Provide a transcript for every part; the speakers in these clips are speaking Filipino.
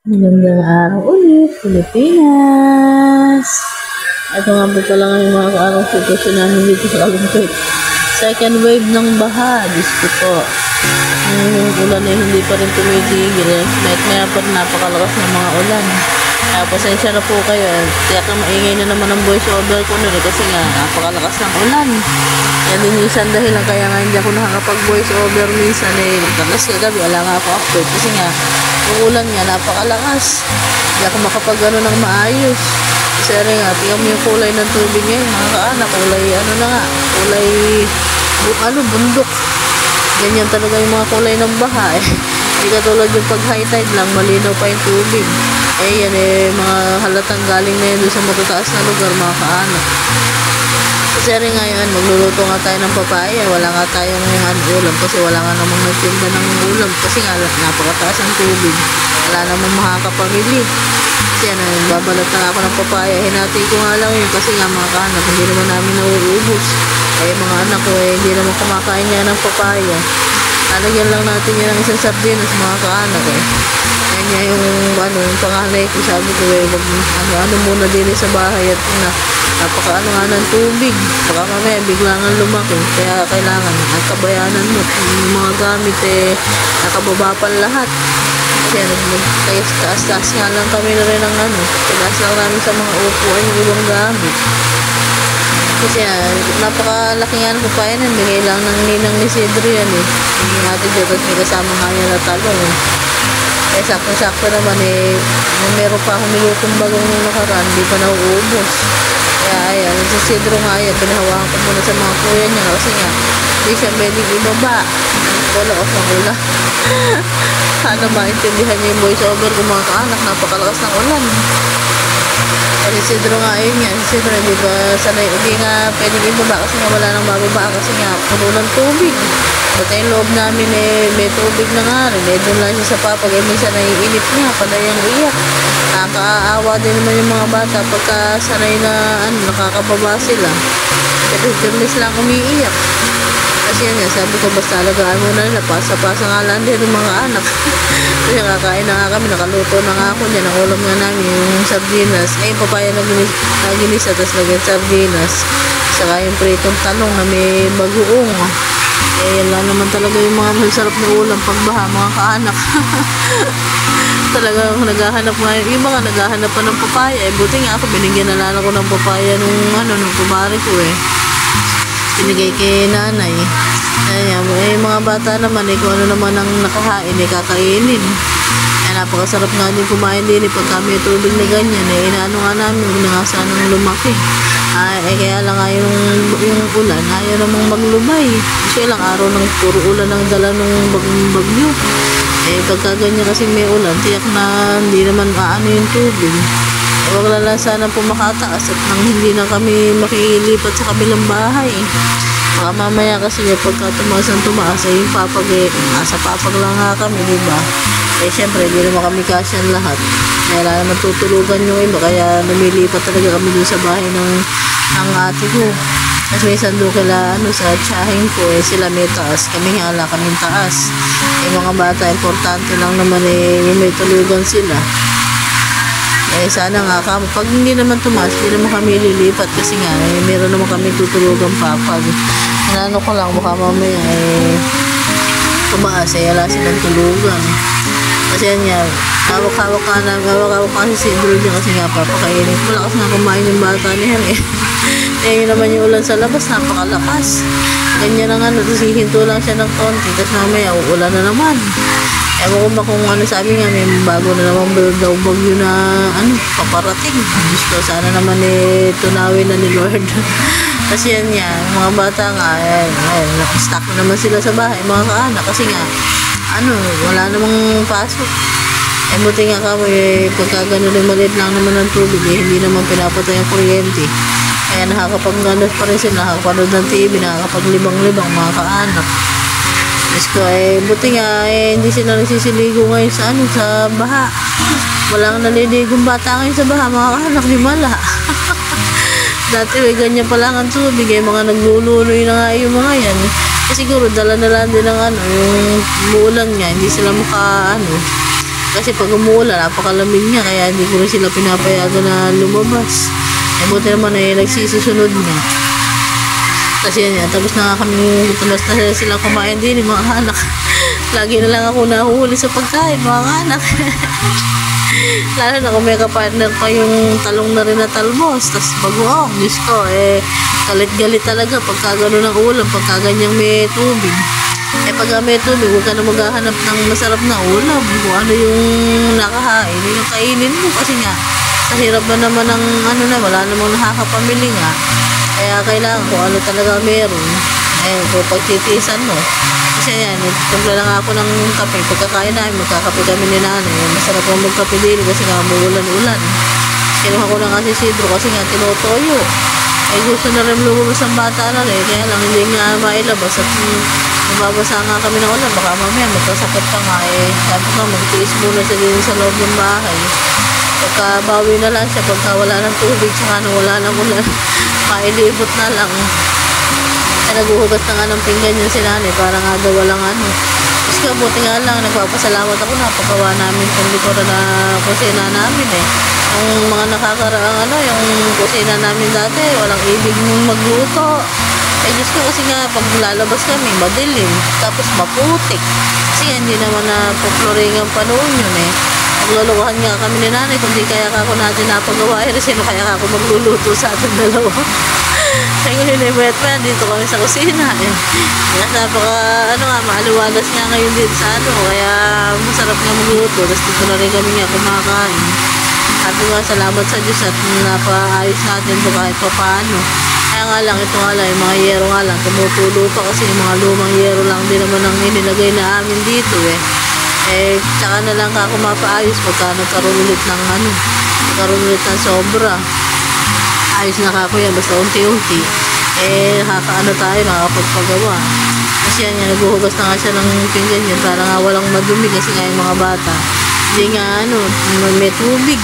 Magandang araw ulit, Pilipinas! Ito nga po pala ngayon mga kaarang sitwasyon namin dito sa Kalumpit. Second wave ng baha, Diyos ko po. Yung ulan ay hindi pa rin tumitigil. Maya pa rin napakalakas ng mga ulan. Kaya pasensya na po kayo. Kaya maingay na naman ang voice over ko nun kasi nga napakalakas ng ulan. Yan din minsan dahilan kaya nga hindi ako nakakapag voice over minsan kasi gabi wala nga ako upload kasi nga yung ulan nga napakalakas. Hindi ako makapag ng maayos. Kasi nga tingnan mo yung kulay ng tubig ngayon mga kaanak. Kulay bundok. Ganyan talaga yung mga kulay ng baha Hindi katulad yung pag high tide lang, malinaw pa yung tubig. Yan mga halatang galing na yun doon sa matataas na lugar mga kaanak. Kasi ngayon, magluluto nga tayo ng papaya. Wala nga tayong ulam kasi wala nga namang nagtinda ng ulam. Kasi nga napakataas ang tubig. Wala namang makakapamili. Kasi babalat na ako ng papaya. Hinati ko nga lang yun kasi nga mga kaanak, hindi naman namin nauubos. Mga anak ko hindi naman kumakain niya ng papaya. Lalagyan lang natin yan ng isang sardinas mga kaanak Kanya yung panganay ko, sabi ko muna din sa bahay at napakaano nga ng tubig. Baka mamaya bigla nga lumaki. Kaya kailangan kabayanan mo. Yung mga gamit nakababa pa lahat. Kasi taas nga lang kami na rin ng taas lang namin sa mga upuan yung ibang gamit. Kasi napakalaki nga ng papaya nun. Bigay lang ng ninang ni Cedro yan Hindi natin dito. Tapos may kasama nga niya na talong sakto-sakto naman meron pa akong nilutong bagong nung nakaraan. Hindi pa nauubos. Kaya si Cedro nga pinahawakan ko muna sa mga kuya niya kasi nga hindi siya pwedeng ibaba. Wala off ng ulan. Sana maintindihan niya yung voice over ko mga kaanak. Napakalakas ng ulan. Si Cedro nga si Cedro hindi nga pwedeng ibaba kasi nga wala nang bababa kasi nga puno ng tubig. At yung loob namin may tubig na nga doon lang siya sa papag minsan naiinip niya padayang iyak. Nakakaawa din naman yung mga bata pagka sanay na nakakababa sila kasi lang umiiyak. Kasi sabi ko basta alagaan mo na nila pasa-pasa nga lang din ng mga anak. Kasi kakain na nga kami, nakaluto na nga ako dyan. Ang ulam nga namin yung sardinas papaya na ginisa tapos lagyan sardinas saka yung pritong talong na may bagoong yan lang naman talaga yung mga masarap na ulam pagbaha mga kaanak. Talagang naghahanap nga yung iba nga naghahanap pa ng papaya buti nga ako binigyan na lang ako ng papaya nung kumari ko binigay kay nanay mga bata naman kung ano naman ang nakahain kakainin napakasarap nga din kumain din pagka may tubig na ganyan inaano nga namin huwag na nga sanang lumaki kaya lang nga yung ulan ayaw namang maglubay kasi ilang araw ng puro ulan ang dala ng bagyo pagka ganyan kasi may ulan tiyak na hindi naman aano yung tubig huwag na lang sana po makataas at nang hindi na kami makilipat sa kabilang bahay baka mamaya kasi pagka tumaas yung papag nasa papag lang nga kami diba syempre hindi naman kami kasyan lahat kaya naman tutulugan yung iba kaya lumilipat talaga kami dun sa bahay ng ate ko kasi may sando kila sa tsahin ko sila may taas kami hala kaming taas mga bata importante lang naman yung may tulugan sila sana nga pag hindi naman tumaas hindi naman kami lilipat kasi nga meron naman kami tutulugan papag ano ko lang baka mamaya tumaas wala silang tulugan kasi hawak-hawak ka si Cedro niya kasi nga papakainin malakas na kumain yung bata niya yun naman yung ulan sa labas napakalakas ganyan na nga tapos hihinto lang siya ng konti tapos mamaya uulan na naman ewan ko ba kung sabi nga may bago na naman daw bagyo na paparating Diyos ko sana naman tunawin na ni Lord kasi mga bata nga stuck na naman sila sa bahay mga kaanak kasi nga wala namang pasok buti nga kami pagka gano'n maliit lang naman ng tubig hindi naman pinapatay ang kuryente kaya nakakapag-ganos pa rin sila nakakapanood ng TV nakakapaglibang-libang mga kaanak Diyos ko buti nga hindi sila nagsisiligo ngayon sa baha walang naliligong bata ngayon sa baha mga kaanak himala dati ganyan pa lang ang tubig mga naglululoy na nga yung mga yan siguro dala-dala din ng yung muulan niya hindi sila Kasi pag umuulan, napakalamig niya, kaya hindi ko rin sila pinapayagan na lumabas. Buti naman nagsisisunod na. Kasi yan, tapos na nga kami, tumas na sila kumain din, mga anak. Lagi na lang ako nahuhuli sa pagkain, mga anak. Lalo na kung may kapartner pa yung talong na rin na talmos, tapos bagoong, Diyos ko, galit-galit talaga pagka gano'n ang ulam, pagka ganyang may tubig. Pagka may tubig, huwag ka na maghahanap ng masarap na ulam, kung ano yung nakahain, yung kainin mo, kasi nga, sa hirap ba naman ng wala namang nakakapamili nga. Kaya kailangan kung ano talaga meron. Kung pagtitiisan mo. Kasi yan, nagtumpla lang ako ng kape. Pagkakain namin, magkakape kami ni nanay. Masarap ang magkape din kasi nga umuulan-ulan. Kinuha ko lang kasi sidro kasi nga tinutoyo. Gusto na rin lumabas ang bata na rin. Kaya lang hindi nga mailabas. At nababasa nga kami ng ulan. Baka mamaya magkasakit pa nga. Sabi ko, magtiis muna siya din sa loob ng bahay. Pagkabawi na lang siya, pagka wala ng tubig, tsaka nung wala ng ulan, mailibot na lang. Naguhugas na nga ng pinggan yung sinanay, para nga daw walang Tapos ka, buti nga lang, nagpapasalamat ako na paggawa namin itong likuran na kusina namin Yung mga nakakaraang yung kusina namin dati, walang ibig mong magluto. Diyos ko, kasi nga, pag lalabas kami, madilim, tapos maputik. Kasi hindi naman na puploring ang panahon yun Naglulukuhan nga kami ni nanay, kung di kaya ako natin napagawa, sino kaya ako magluluto sa ating dalawa. Kaya ngayon dito kami sa kusina Kaya napaka, maaliwalas nga ngayon dito sa kaya masarap nga magluto. Tapos dito na rin kami nga kumakain. Sabi nga, salamat sa Diyos at napaayos natin ito kahit pa paano. Kaya nga lang, ito nga lang, yung mga yero nga lang, tumutulo pa kasi yung mga lumang yero lang din naman ang inilagay na amin dito tsaka na lang ako mapaayos pagka nagkaroon ulit ng sobra. Ayos na kako yan, basta unti-unti. Nakakaano tayo, nakakapagpagawa. Kasi yan, naghuhugas na nga siya ng pinggan yan, para nga walang madumi kasi nga yung mga bata. Hindi nga may tubig.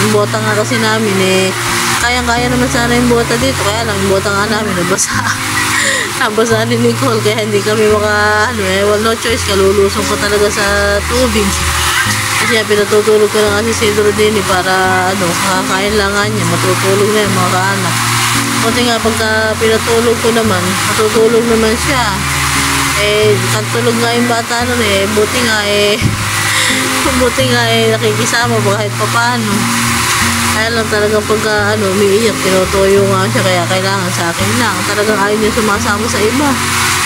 Yung bota nga kasi namin kayang-kaya naman sana yung bota dito, kaya lang yung bota nga namin nabasa. Nabasa ni Nicole, kaya hindi kami no choice, kalulusong ko talaga sa tubig. Kasi pinatutulog ko lang kasi si Sidro din para kakain lang nga niya, matutulog na yung mga kaanak. Buti nga pagka pinatulog ko naman, matutulog naman siya. Katulog nga yung bata buti nga nakikisama kahit pa paano. Kaya lang talagang pagka umiiyak, tinutoyo nga siya, kaya kailangan sa akin lang. Talagang ayaw niya sumasama sa iba.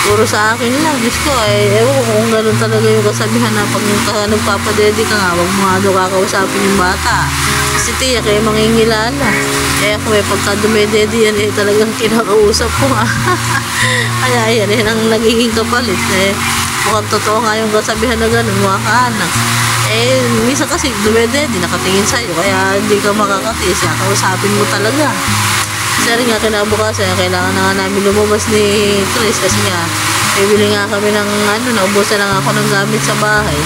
Puro sa akin lang. Diyos ko, ewan ko kung gano'n talaga yung kasabihan na pag nagpapadede ka nga, wag mo nga daw kakausapin yung bata. Kasi tiyak, mangingilala. Kaya kung pagka dumedede yan, talagang kinakausap ko nga. Kaya yan, ang nagiging kapalit. Mukhang totoo nga yung kasabihan na gano'n, mga kaanak. Minsan kasi dumedede, nakatingin sa'yo, kaya hindi ka makakatis, kausapin mo talaga. Kasi rin nga kinabukasan, kailangan na nga namin lumabas ni Chris kasi nga, bibili nga kami ng naubusan lang ako ng gamit sa bahay.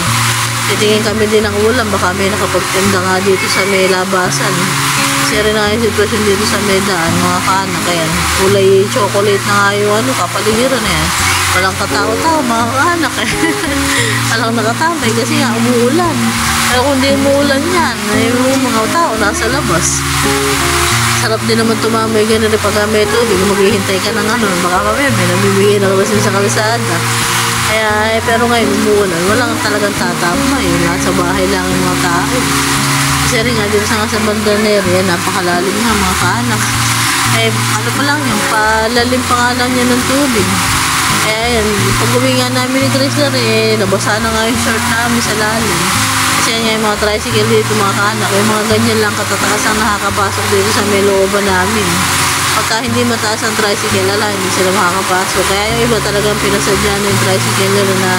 Titingin kami din ng ulam, baka may nakapagtinda nga dito sa may labasan. Kasi rin nga yung sitwasyon dito sa may daan, mga kaanak, kaya kulay chocolate na nga yung kapaligiran walang katao-tao, mga kaanak walang nakatambay kasi nga umuulan. Pero kung di umuulan yan, yung mga tao nasa labas. Sarap din naman tumamay ganun pag may tubig, maghihintay ka ng baka mamaya may namimigay na kasi sa kalsada. Kaya pero ngayon umuulan, walang talagang tatambay, nasa bahay lang yung mga tao. Kasi rin nga dito sa bandang area, napakalalim nga mga kaanak. Pa lang yung palalim pa nga lang niya ng tubig. Ayan, pag uwi nga namin ni Chrysler, nabasa na nga yung short namin sa lalim. Kasi yan yung mga tricycle dito, mga kaanak, yung mga ganyan lang katataas ang nakakapasok dito sa may looban namin. Pagka hindi mataas ang tricycle, hindi sila makakapasok. Kaya yung iba talagang pinasadya na yung tricycle nila na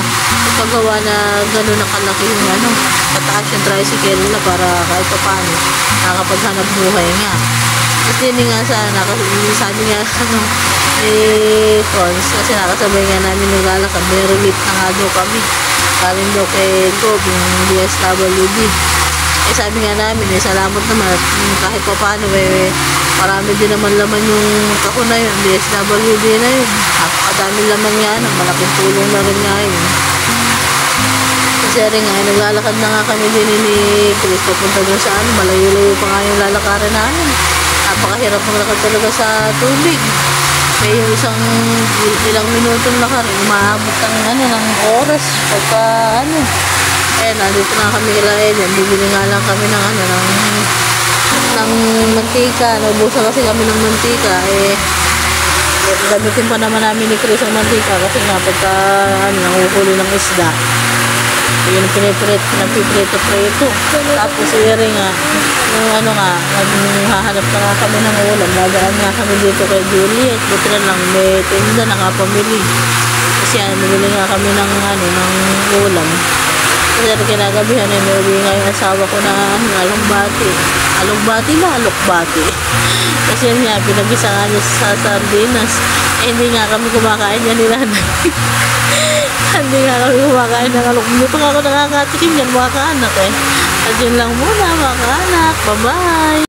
paggawa na gano'n na kalaki yung pataas yung tricycle nila para kahit pa paano nakakapaghanap buhay nga. Tapos din nga sabi nga Cons, kasi nakasabay nga namin yung lalakad, may relief na nga daw kami. Galing daw kay Gob, yung DSWD. Sabi nga namin, salamat naman at kahit pa paano, marami din naman laman yung kako na yun, DSWD na yun. Napakadami laman nga, malaking tulong na rin nga yun. Kasi Kasi rin nga, naglalakad na nga kami din ni Chris papunta doon sa ano, malayo-layo pa nga yung lalakarin namin. Napakahirap maglakad talaga sa tubig. Kaya yung ilang minutong lakad, umaabot ng oras pagka ano. Nandito na kami kila Eden, bibili nga lang kami ng mantika. Naubusan kasi kami ng mantika. Gamitin pa naman namin ni Chris ang mantika kasi nga pagka nanguhuli ng isda. Yung piniprito-prito. Tapos rin nga, yung hahanap na nga kami ng ulam. Nadaan nga kami dito kay Juliet. Buti na lang, may tinda nakapamili. Kasi bumili nga kami ng ulam. Kasi kinagabihan may uwi nga yung asawa ko na alugbati. Alugbati ba? Alukbati. Kasi yun nga, pinagisa nga niya sa sardinas. Hindi nga kami kumakain niya nila. Hindi nga kami kumakain ng alukbati. Dito nga ako nakakatikim yan mga kaanak At yun lang muna mga kaanak. Bye-bye!